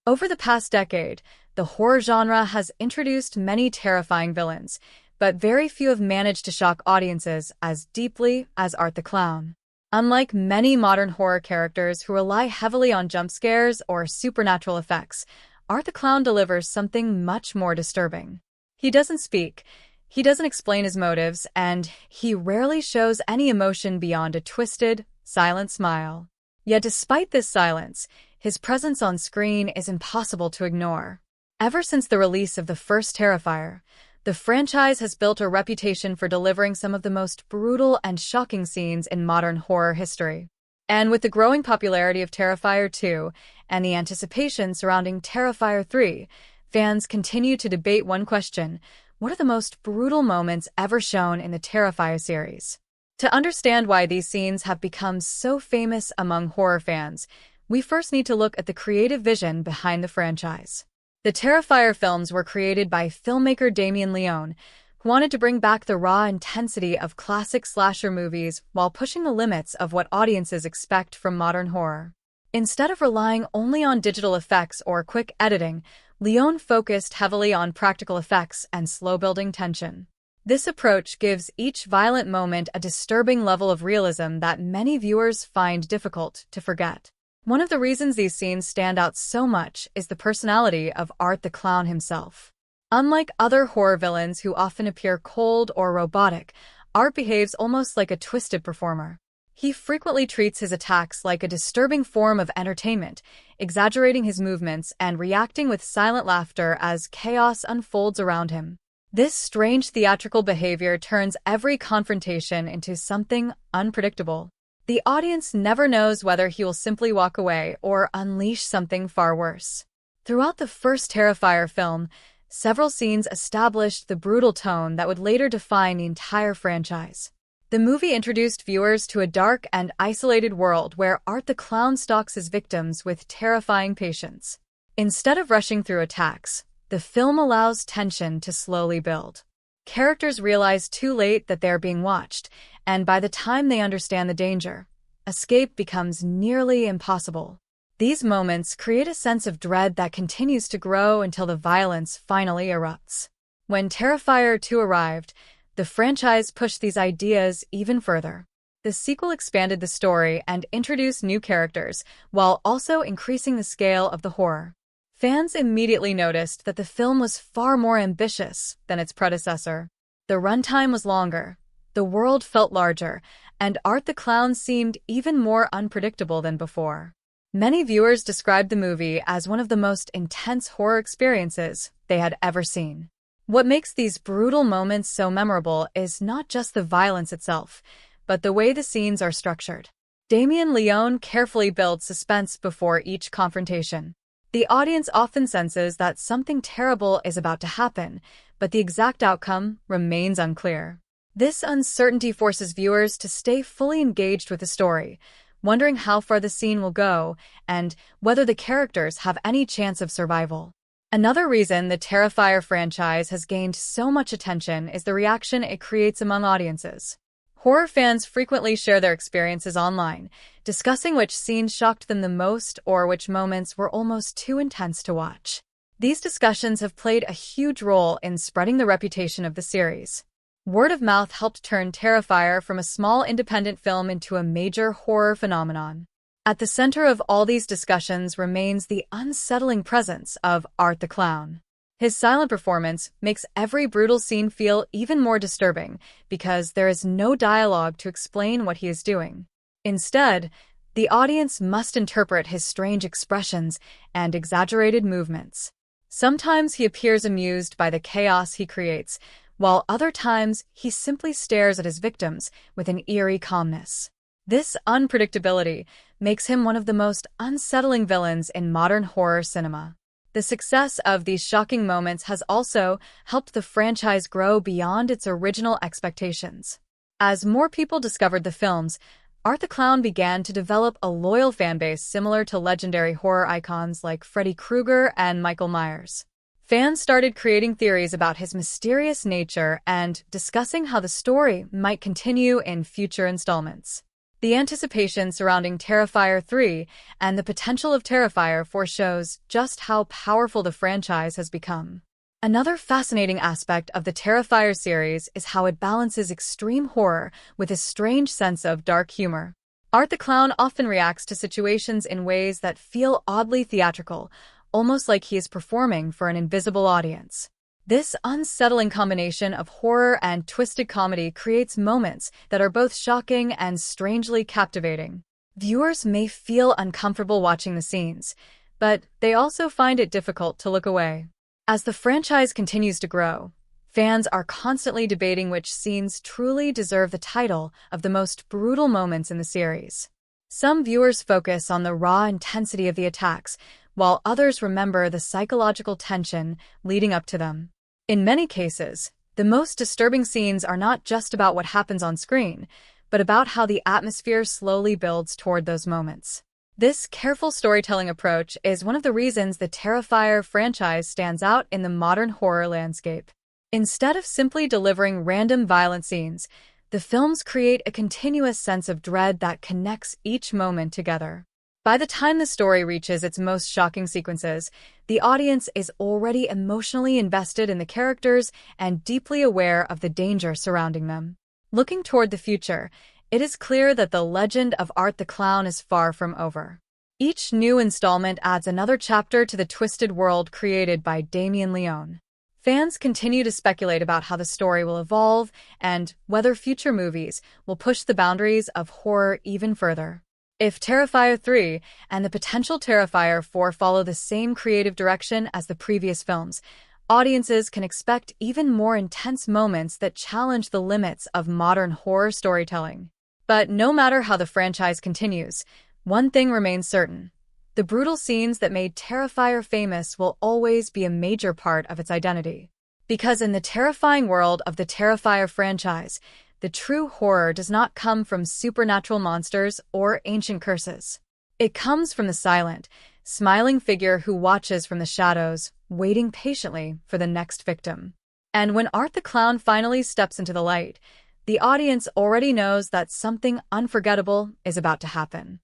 Over the past decade, the horror genre has introduced many terrifying villains, but very few have managed to shock audiences as deeply as Art the Clown. Unlike many modern horror characters who rely heavily on jump scares or supernatural effects, Art the Clown delivers something much more disturbing. He doesn't speak, he doesn't explain his motives, and he rarely shows any emotion beyond a twisted, silent smile. Yet despite this silence, his presence on screen is impossible to ignore. Ever since the release of the first Terrifier, the franchise has built a reputation for delivering some of the most brutal and shocking scenes in modern horror history. And with the growing popularity of Terrifier 2 and the anticipation surrounding Terrifier 3, fans continue to debate one question: what are the most brutal moments ever shown in the Terrifier series? To understand why these scenes have become so famous among horror fans, we first need to look at the creative vision behind the franchise. The Terrifier films were created by filmmaker Damien Leone, who wanted to bring back the raw intensity of classic slasher movies while pushing the limits of what audiences expect from modern horror. Instead of relying only on digital effects or quick editing, Leone focused heavily on practical effects and slow-building tension. This approach gives each violent moment a disturbing level of realism that many viewers find difficult to forget. One of the reasons these scenes stand out so much is the personality of Art the Clown himself. Unlike other horror villains who often appear cold or robotic, Art behaves almost like a twisted performer. He frequently treats his attacks like a disturbing form of entertainment, exaggerating his movements and reacting with silent laughter as chaos unfolds around him. This strange theatrical behavior turns every confrontation into something unpredictable. The audience never knows whether he will simply walk away or unleash something far worse. Throughout the first Terrifier film, several scenes established the brutal tone that would later define the entire franchise. The movie introduced viewers to a dark and isolated world where Art the Clown stalks his victims with terrifying patience. Instead of rushing through attacks, the film allows tension to slowly build. Characters realize too late that they're being watched, and by the time they understand the danger, escape becomes nearly impossible. These moments create a sense of dread that continues to grow until the violence finally erupts. When Terrifier 2 arrived, the franchise pushed these ideas even further. The sequel expanded the story and introduced new characters, while also increasing the scale of the horror. Fans immediately noticed that the film was far more ambitious than its predecessor. The runtime was longer, the world felt larger, and Art the Clown seemed even more unpredictable than before. Many viewers described the movie as one of the most intense horror experiences they had ever seen. What makes these brutal moments so memorable is not just the violence itself, but the way the scenes are structured. Damien Leone carefully builds suspense before each confrontation. The audience often senses that something terrible is about to happen, but the exact outcome remains unclear. This uncertainty forces viewers to stay fully engaged with the story, wondering how far the scene will go and whether the characters have any chance of survival. Another reason the Terrifier franchise has gained so much attention is the reaction it creates among audiences. Horror fans frequently share their experiences online, discussing which scenes shocked them the most or which moments were almost too intense to watch. These discussions have played a huge role in spreading the reputation of the series. Word of mouth helped turn Terrifier from a small independent film into a major horror phenomenon. At the center of all these discussions remains the unsettling presence of Art the Clown. His silent performance makes every brutal scene feel even more disturbing because there is no dialogue to explain what he is doing. Instead, the audience must interpret his strange expressions and exaggerated movements. Sometimes he appears amused by the chaos he creates, while other times he simply stares at his victims with an eerie calmness. This unpredictability makes him one of the most unsettling villains in modern horror cinema. The success of these shocking moments has also helped the franchise grow beyond its original expectations. As more people discovered the films, Art the Clown began to develop a loyal fanbase similar to legendary horror icons like Freddy Krueger and Michael Myers. Fans started creating theories about his mysterious nature and discussing how the story might continue in future installments. The anticipation surrounding Terrifier 3 and the potential of Terrifier 4 shows just how powerful the franchise has become. Another fascinating aspect of the Terrifier series is how it balances extreme horror with a strange sense of dark humor. Art the Clown often reacts to situations in ways that feel oddly theatrical, almost like he is performing for an invisible audience. This unsettling combination of horror and twisted comedy creates moments that are both shocking and strangely captivating. Viewers may feel uncomfortable watching the scenes, but they also find it difficult to look away. As the franchise continues to grow, fans are constantly debating which scenes truly deserve the title of the most brutal moments in the series. Some viewers focus on the raw intensity of the attacks, while others remember the psychological tension leading up to them. In many cases, the most disturbing scenes are not just about what happens on screen, but about how the atmosphere slowly builds toward those moments. This careful storytelling approach is one of the reasons the Terrifier franchise stands out in the modern horror landscape. Instead of simply delivering random violent scenes, the films create a continuous sense of dread that connects each moment together. By the time the story reaches its most shocking sequences, the audience is already emotionally invested in the characters and deeply aware of the danger surrounding them. Looking toward the future, it is clear that the legend of Art the Clown is far from over. Each new installment adds another chapter to the twisted world created by Damien Leone. Fans continue to speculate about how the story will evolve and whether future movies will push the boundaries of horror even further. If Terrifier 3 and the potential Terrifier 4 follow the same creative direction as the previous films, audiences can expect even more intense moments that challenge the limits of modern horror storytelling. But no matter how the franchise continues, one thing remains certain. The brutal scenes that made Terrifier famous will always be a major part of its identity. Because in the terrifying world of the Terrifier franchise, the true horror does not come from supernatural monsters or ancient curses. It comes from the silent, smiling figure who watches from the shadows, waiting patiently for the next victim. And when Art the Clown finally steps into the light, the audience already knows that something unforgettable is about to happen.